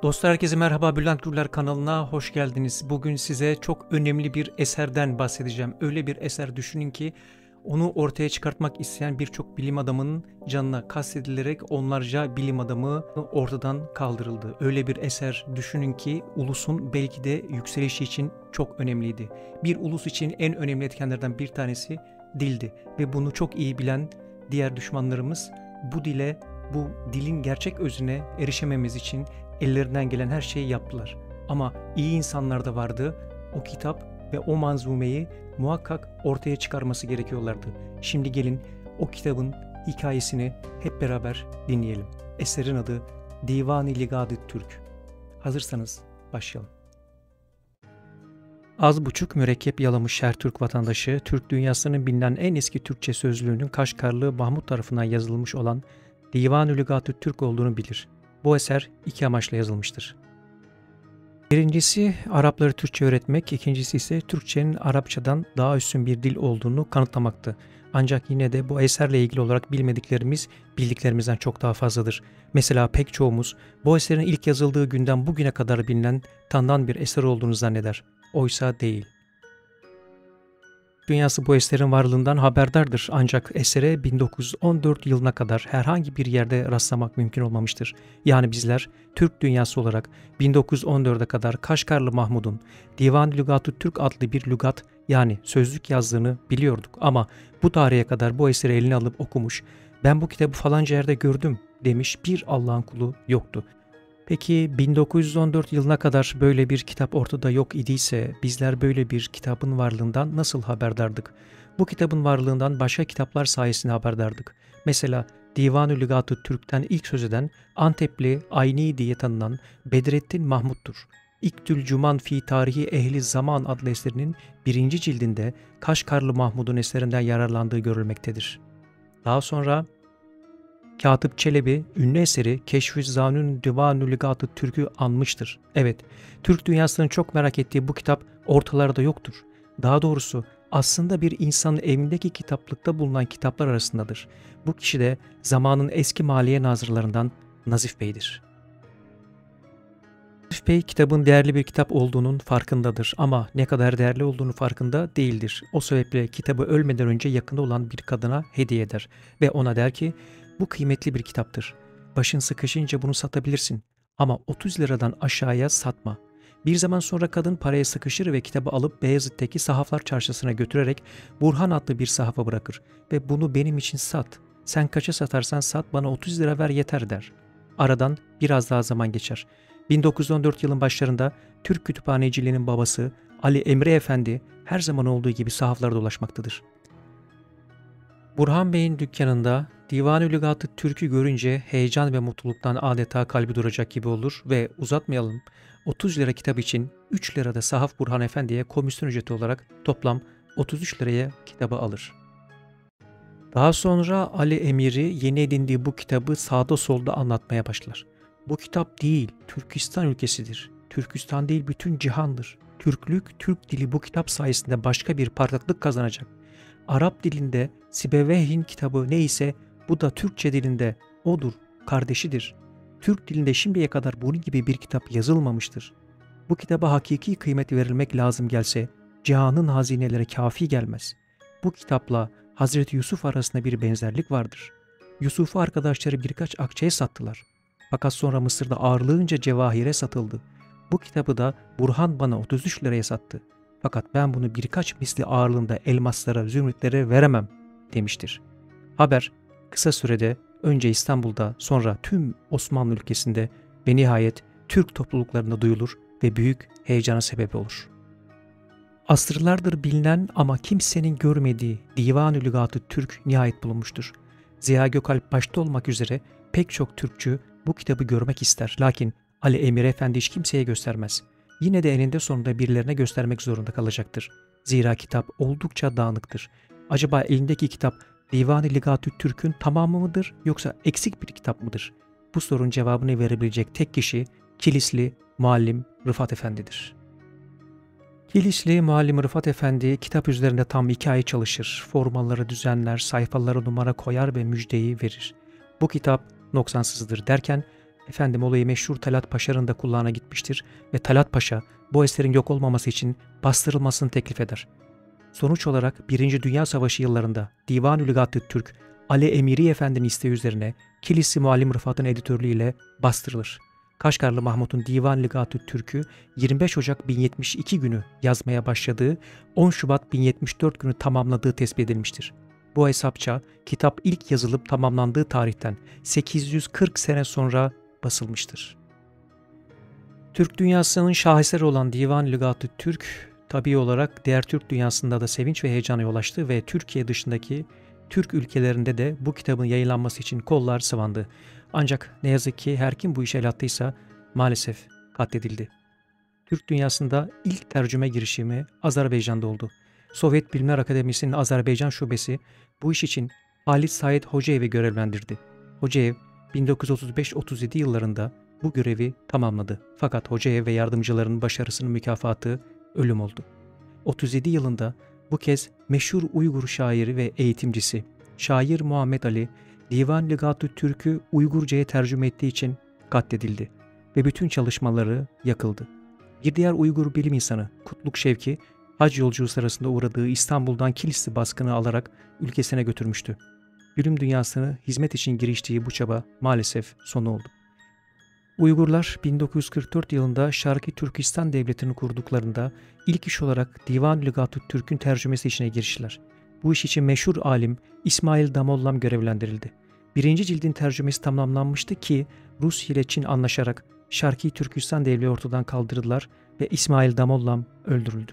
Dostlar herkese merhaba, Bülent Gürler kanalına hoş geldiniz. Bugün size çok önemli bir eserden bahsedeceğim. Öyle bir eser düşünün ki onu ortaya çıkartmak isteyen birçok bilim adamının canına kastedilerek onlarca bilim adamı ortadan kaldırıldı. Öyle bir eser düşünün ki ulusun belki de yükselişi için çok önemliydi. Bir ulus için en önemli etkenlerden bir tanesi dildi ve bunu çok iyi bilen diğer düşmanlarımız bu dilin gerçek özüne erişememiz için ellerinden gelen her şeyi yaptılar. Ama iyi insanlar da vardı. O kitap ve o manzumeyi muhakkak ortaya çıkarması gerekiyorlardı. Şimdi gelin o kitabın hikayesini hep beraber dinleyelim. Eserin adı Divan-ı Ligat-ı Türk. Hazırsanız başlayalım. Az buçuk mürekkep yalamış her Türk vatandaşı, Türk dünyasının bilinen en eski Türkçe sözlüğünün Kaşgarlı Mahmut tarafından yazılmış olan Divan-ı Ligat-ı Türk olduğunu bilir. Bu eser iki amaçla yazılmıştır. Birincisi Arapları Türkçe öğretmek, ikincisi ise Türkçenin Arapçadan daha üstün bir dil olduğunu kanıtlamaktı. Ancak yine de bu eserle ilgili olarak bilmediklerimiz bildiklerimizden çok daha fazladır. Mesela pek çoğumuz bu eserin ilk yazıldığı günden bugüne kadar bilinen, tanınan bir eser olduğunu zanneder. Oysa değil. Dünyası bu eserin varlığından haberdardır ancak esere 1914 yılına kadar herhangi bir yerde rastlamak mümkün olmamıştır. Yani bizler Türk dünyası olarak 1914'e kadar Kaşgarlı Mahmud'un Divan-ı Lügat-ı Türk adlı bir lügat yani sözlük yazdığını biliyorduk ama bu tarihe kadar bu eseri eline alıp okumuş, ben bu kitabı falanca yerde gördüm demiş bir Allah'ın kulu yoktu. Peki 1914 yılına kadar böyle bir kitap ortada yok idiyse bizler böyle bir kitabın varlığından nasıl haberdardık? Bu kitabın varlığından başka kitaplar sayesinde haberdardık. Mesela Divan-ı Lügat-ı Türk'ten ilk söz eden Antepli Ayni diye tanınan Bedrettin Mahmud'dur. İktül Cuman fi Tarihi Ehli Zaman adlı eserinin birinci cildinde Kaşgarlı Mahmud'un eserinden yararlandığı görülmektedir. Daha sonra Katip Çelebi ünlü eseri Keşf-ü Zanun Divan-ı Ligat-ı Türk'ü anmıştır. Evet, Türk dünyasının çok merak ettiği bu kitap ortalarda yoktur. Daha doğrusu aslında bir insanın evindeki kitaplıkta bulunan kitaplar arasındadır. Bu kişi de zamanın eski maliye nazırlarından Nazif Bey'dir. Nazif Bey kitabın değerli bir kitap olduğunun farkındadır ama ne kadar değerli olduğunu farkında değildir. O sebeple kitabı ölmeden önce yakında olan bir kadına hediye eder ve ona der ki bu kıymetli bir kitaptır. Başın sıkışınca bunu satabilirsin ama 30 liradan aşağıya satma. Bir zaman sonra kadın paraya sıkışır ve kitabı alıp Beyazıt'taki Sahaflar Çarşısı'na götürerek Burhan adlı bir sahafa bırakır ve bunu benim için sat. Sen kaça satarsan sat bana 30 lira ver yeter der. Aradan biraz daha zaman geçer. 1914 yılın başlarında Türk kütüphaneciliğinin babası Ali Emre Efendi her zaman olduğu gibi sahaflarda dolaşmaktadır. Burhan Bey'in dükkanında Divan-ı Lügat-ı Türk'ü görünce heyecan ve mutluluktan adeta kalbi duracak gibi olur ve uzatmayalım 30 lira kitap için 3 lirada sahaf Burhan Efendi'ye komisyon ücreti olarak toplam 33 liraya kitabı alır. Daha sonra Ali Emiri yeni edindiği bu kitabı sağda solda anlatmaya başlar. Bu kitap değil, Türkistan ülkesidir. Türkistan değil bütün cihandır. Türklük, Türk dili bu kitap sayesinde başka bir parlaklık kazanacak. Arap dilinde Sibeveyh'in kitabı neyse bu da Türkçe dilinde odur, kardeşidir. Türk dilinde şimdiye kadar bunun gibi bir kitap yazılmamıştır. Bu kitaba hakiki kıymet verilmek lazım gelse cihanın hazineleri kafi gelmez. Bu kitapla Hazreti Yusuf arasında bir benzerlik vardır. Yusuf'u arkadaşları birkaç akçeye sattılar. Fakat sonra Mısır'da ağırlığınca cevahire satıldı. Bu kitabı da Burhan bana 33 liraya sattı. Fakat ben bunu birkaç misli ağırlığında elmaslara, zümrütlere veremem demiştir. Haber kısa sürede önce İstanbul'da sonra tüm Osmanlı ülkesinde ve nihayet Türk topluluklarında duyulur ve büyük heyecana sebep olur. Asırlardır bilinen ama kimsenin görmediği Divan-ı Lügat-ı Türk nihayet bulunmuştur. Ziya Gökalp başta olmak üzere pek çok Türkçü bu kitabı görmek ister. Lakin Ali Emir Efendi hiç kimseye göstermez. Yine de eninde sonunda birilerine göstermek zorunda kalacaktır. Zira kitap oldukça dağınıktır. Acaba elindeki kitap Divan-ı Ligat-ı Türk'ün tamamı mıdır yoksa eksik bir kitap mıdır? Bu sorunun cevabını verebilecek tek kişi Kilisli Muallim Rıfat Efendi'dir. Kilisli Muallim Rıfat Efendi kitap üzerinde tam 2 ay çalışır. Formaları düzenler, sayfalara numara koyar ve müjdeyi verir. Bu kitap noksansızdır derken efendim olayı meşhur Talat Paşa'nın da kulağına gitmiştir ve Talat Paşa bu eserin yok olmaması için bastırılmasını teklif eder. Sonuç olarak 1. Dünya Savaşı yıllarında Divan-ı Lügat-ı Türk, Ali Emiri Efendi'nin isteği üzerine Kilis-i Muallim Rıfat'ın editörlüğüyle bastırılır. Kaşgarlı Mahmut'un Divan-ı Lügat-ı Türk'ü 25 Ocak 1072 günü yazmaya başladığı, 10 Şubat 1074 günü tamamladığı tespit edilmiştir. Bu hesapça kitap ilk yazılıp tamamlandığı tarihten 840 sene sonra basılmıştır. Türk dünyasının şaheseri olan Divan-ı Lügat-ı Türk, tabii olarak diğer Türk dünyasında da sevinç ve heyecana yol açtı ve Türkiye dışındaki Türk ülkelerinde de bu kitabın yayınlanması için kollar sıvandı. Ancak ne yazık ki her kim bu işe el attıysa maalesef katledildi. Türk dünyasında ilk tercüme girişimi Azerbaycan'da oldu. Sovyet Bilimler Akademisi'nin Azerbaycan şubesi bu iş için Halit Said Hocayev'i görevlendirdi. Hocayev 1935-37 yıllarında bu görevi tamamladı. Fakat Hocayev ve yardımcılarının başarısının mükafatı ölüm oldu. 37 yılında bu kez meşhur Uygur şairi ve eğitimcisi şair Muhammed Ali, Divan Lügat-ı Türk'ü Uygurca'ya tercüme ettiği için katledildi ve bütün çalışmaları yakıldı. Bir diğer Uygur bilim insanı Kutluk Şevki, hac yolculuğu sırasında uğradığı İstanbul'dan Kilisli baskını alarak ülkesine götürmüştü. Bilim dünyasını hizmet için giriştiği bu çaba maalesef sonu oldu. Uygurlar 1944 yılında Şarkı Türkistan Devleti'ni kurduklarında ilk iş olarak Divan Lügat-ı Türk'ün tercümesi işine giriştiler. Bu iş için meşhur alim İsmail Damollam görevlendirildi. Birinci cildin tercümesi tamamlanmıştı ki Rusya ile Çin anlaşarak Şarkı Türkistan Devleti ortadan kaldırdılar ve İsmail Damollam öldürüldü.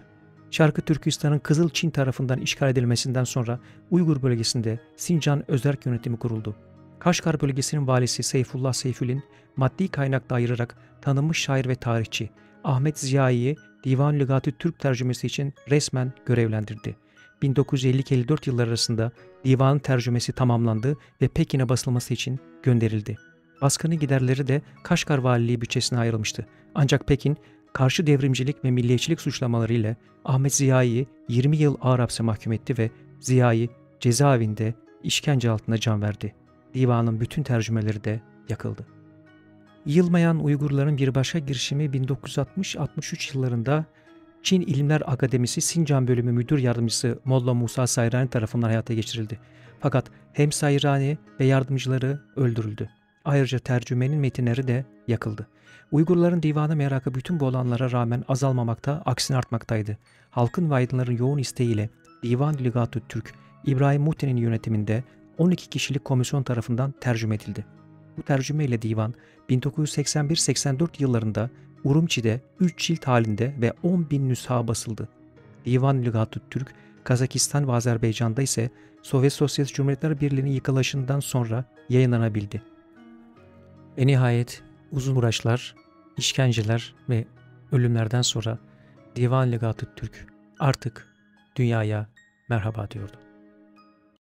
Şarkı Türkistan'ın Kızıl Çin tarafından işgal edilmesinden sonra Uygur bölgesinde Sincan özerk yönetimi kuruldu. Kaşgar bölgesinin valisi Seyfullah Seyfülin maddi kaynakla ayırarak tanınmış şair ve tarihçi Ahmet Ziyai'yi Divan-ı Lügat-ı Türk tercümesi için resmen görevlendirdi. 1950-54 yılları arasında divanın tercümesi tamamlandı ve Pekin'e basılması için gönderildi. Baskının giderleri de Kaşgar Valiliği bütçesine ayrılmıştı. Ancak Pekin, karşı devrimcilik ve milliyetçilik suçlamaları ile Ahmet Ziyai'yi 20 yıl ağır hapse mahkum etti ve Ziyai cezaevinde işkence altında can verdi. Divanın bütün tercümeleri de yakıldı. Yılmayan Uygurların bir başka girişimi 1960-63 yıllarında Çin İlimler Akademisi Sincan Bölümü Müdür Yardımcısı Molla Musa Sayrani tarafından hayata geçirildi. Fakat hem Sayrani ve yardımcıları öldürüldü. Ayrıca tercümenin metinleri de yakıldı. Uygurların divana merakı bütün bu olanlara rağmen azalmamakta, aksine artmaktaydı. Halkın ve aydınların yoğun isteğiyle Divan-ı Lügat-ı Türk, İbrahim Muhten'in yönetiminde 12 kişilik komisyon tarafından tercüme edildi. Bu tercüme ile divan 1981-84 yıllarında Urumçi'de 3 cilt halinde ve 10.000 nüsha basıldı. Divan-ı Lügat-ı Türk, Kazakistan ve Azerbaycan'da ise Sovyet Sosyalist Cumhuriyetler Birliği'nin yıkılışından sonra yayınlanabildi. Ve nihayet uzun uğraşlar, işkenceler ve ölümlerden sonra Divan-ı Lügat-ı Türk artık dünyaya merhaba diyordu.